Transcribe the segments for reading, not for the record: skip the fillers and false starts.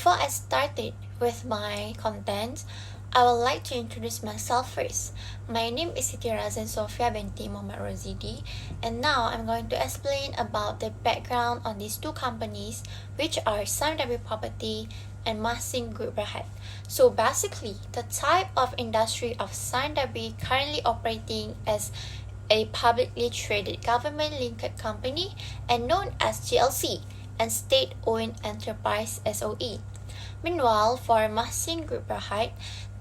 Before I started with my content, I would like to introduce myself first. My name is Siti Sofiya Bt Muhamad Rozidi, and now I'm going to explain about the background on these two companies, which are Sime Darby Property and Mahsing Group Berhad. So basically, the type of industry of Sime Darby currently operating as a publicly traded government-linked company and known as GLC and state-owned enterprise SOE. Meanwhile, for Mahsing Group Berhad,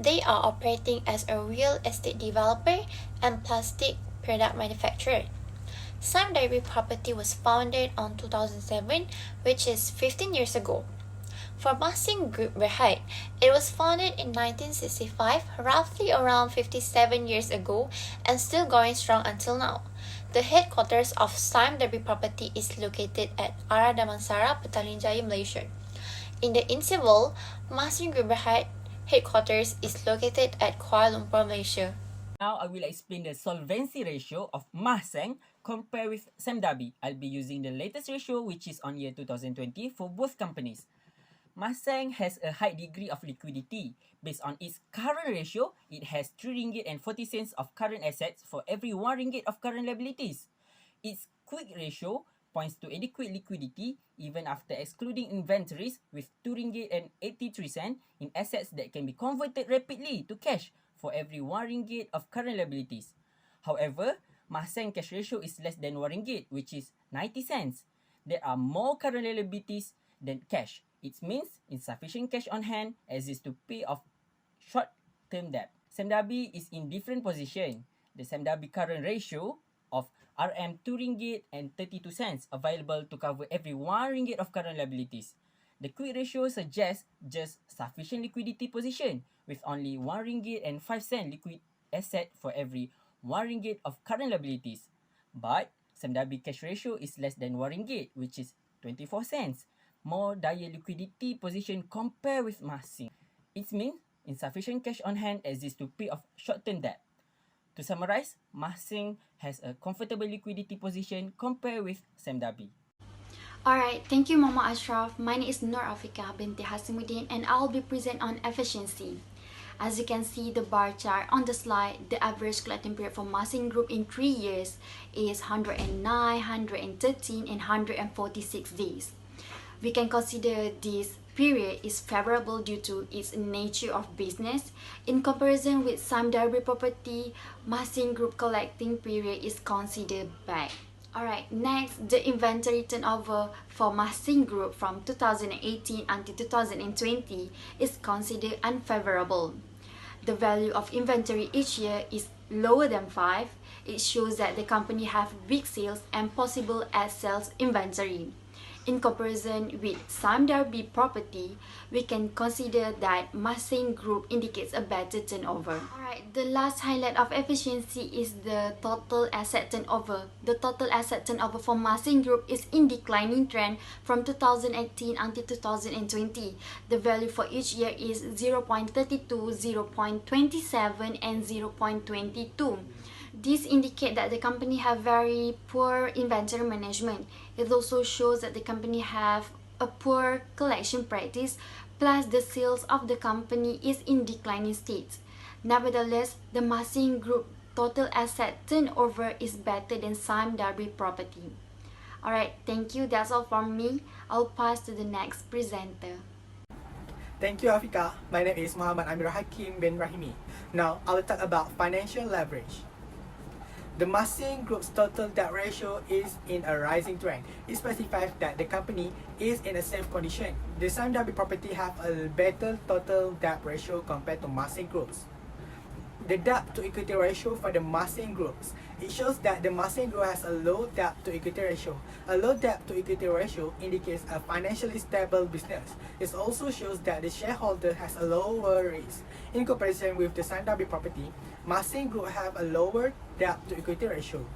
they are operating as a real estate developer and plastic product manufacturer. Sime Darby Property was founded on 2007, which is 15 years ago. For Mahsing Group Berhad, it was founded in 1965, roughly around 57 years ago, and still going strong until now. The headquarters of Sime Darby Property is located at Arah Damansara, Petaling Jaya, Malaysia. In the interval, Mahsing Group Berhad headquarters is located at Kuala Lumpur, Malaysia. Now I will explain the solvency ratio of Mahsing compared with Sime Darby. I'll be using the latest ratio, which is on year 2020 for both companies. Mahsing has a high degree of liquidity. Based on its current ratio, it has 3 ringgit and 40 cents of current assets for every 1 ringgit of current liabilities. Its quick ratio points to adequate liquidity even after excluding inventories with 2 ringgit and 83 cents in assets that can be converted rapidly to cash for every 1 ringgit of current liabilities. However, Mahsing cash ratio is less than 1 ringgit, which is 90 cents. There are more current liabilities than cash. It means insufficient cash on hand exists to pay off short-term debt. Sime Darby is in different position. The Sime Darby current ratio of RM 2 ringgit and 32 cents available to cover every 1 ringgit of current liabilities. The quick ratio suggests just sufficient liquidity position with only 1 ringgit and 5 cent liquid asset for every 1 ringgit of current liabilities. But Sime Darby cash ratio is less than 1 ringgit, which is 24 cents. More dire liquidity position compared with Mahsing. It means insufficient cash on hand exists to pay off short-term debt. To summarize, Mahsing has a comfortable liquidity position compared with Sime Darby. Alright, thank you Mama Asyraf. My name is Nur Afiqah Bt Hasimudin and I'll be present on efficiency. As you can see the bar chart on the slide, the average collecting period for Mahsing Group in 3 years is 109, 113 and 146 days. We can consider this period is favorable due to its nature of business. In comparison with Sime Darby Property, Mahsing Group collecting period is considered bad. Alright, next, the inventory turnover for Mahsing Group from 2018 until 2020 is considered unfavorable. The value of inventory each year is lower than 5. It shows that the company have big sales and possible as sales inventory. In comparison with Sime Darby Property, we can consider that Mahsing Group indicates a better turnover. Alright, the last highlight of efficiency is the total asset turnover. The total asset turnover for Mahsing Group is in declining trend from 2018 until 2020. The value for each year is 0.32, 0.27 and 0.22. This indicates that the company have very poor inventory management. It also shows that the company have a poor collection practice, plus the sales of the company is in declining state. Nevertheless, the Mahsing Group total asset turnover is better than Sime Darby Property. Alright, thank you. That's all from me. I'll pass to the next presenter. Thank you, Afiqah. My name is Muhamad Hakim bin Rahimi. Now, I will talk about financial leverage. The Mahsing Group's total debt ratio is in a rising trend. It specifies that the company is in a safe condition. The Sime Darby Property have a better total debt ratio compared to Mahsing Groups. The debt to equity ratio for the Mahsing Groups. It shows that the Mahsing Group has a low debt to equity ratio. A low debt to equity ratio indicates a financially stable business. It also shows that the shareholder has a lower risk. In comparison with the Sime Darby Property, Mahsing Group have a lower debt to equity ratio.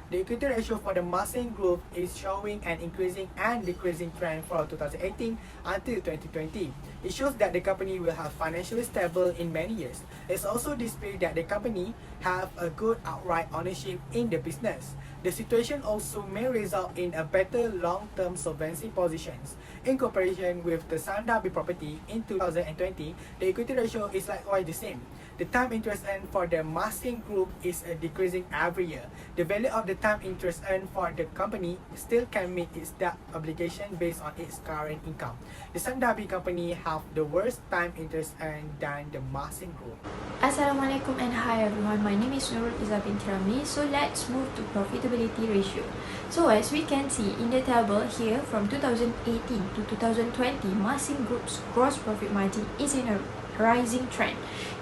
The equity ratio for the Mahsing Group is showing an increasing and decreasing trend from 2018 until 2020. It shows that the company will have financially stable in many years. It's also displayed that the company have a good outright ownership in the business. The situation also may result in a better long-term solvency positions. In comparison with the Darby property in 2020, the equity ratio is likewise the same. The time interest earned for the Mahsing Group is decreasing every year. The value of the time interest earned for the company still can meet its debt obligation based on its current income. The Darby company have the worst time interest earned than the Mahsing Group. Assalamualaikum and hi everyone, my name is Nurul Izzah binti Ramli. So let's move to profitability ratio. So as we can see in the table here, from 2018 to 2020, Mahsing Group's gross profit margin is in a rising trend.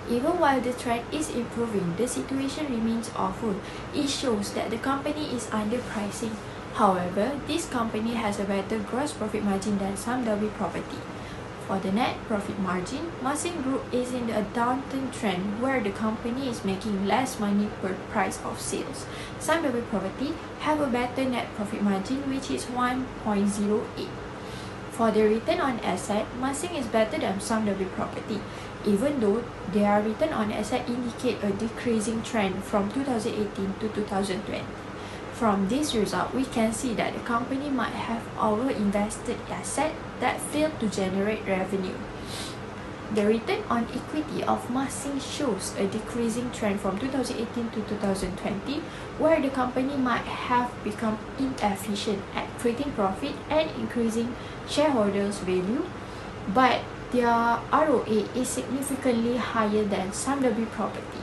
Even while the trend is improving, the situation remains awful. It shows that the company is underpricing. However, this company has a better gross profit margin than Darby property. For the net profit margin, Mahsing Group is in a downturn trend where the company is making less money per price of sales. Darby property have a better net profit margin, which is 1.08. For the return on asset, Mahsing is better than Darby property, even though their return on asset indicate a decreasing trend from 2018 to 2020. From this result, we can see that the company might have over-invested asset that failed to generate revenue. The return on equity of Mahsing shows a decreasing trend from 2018 to 2020, where the company might have become inefficient at creating profit and increasing shareholders' value, but their ROA is significantly higher than Darby property.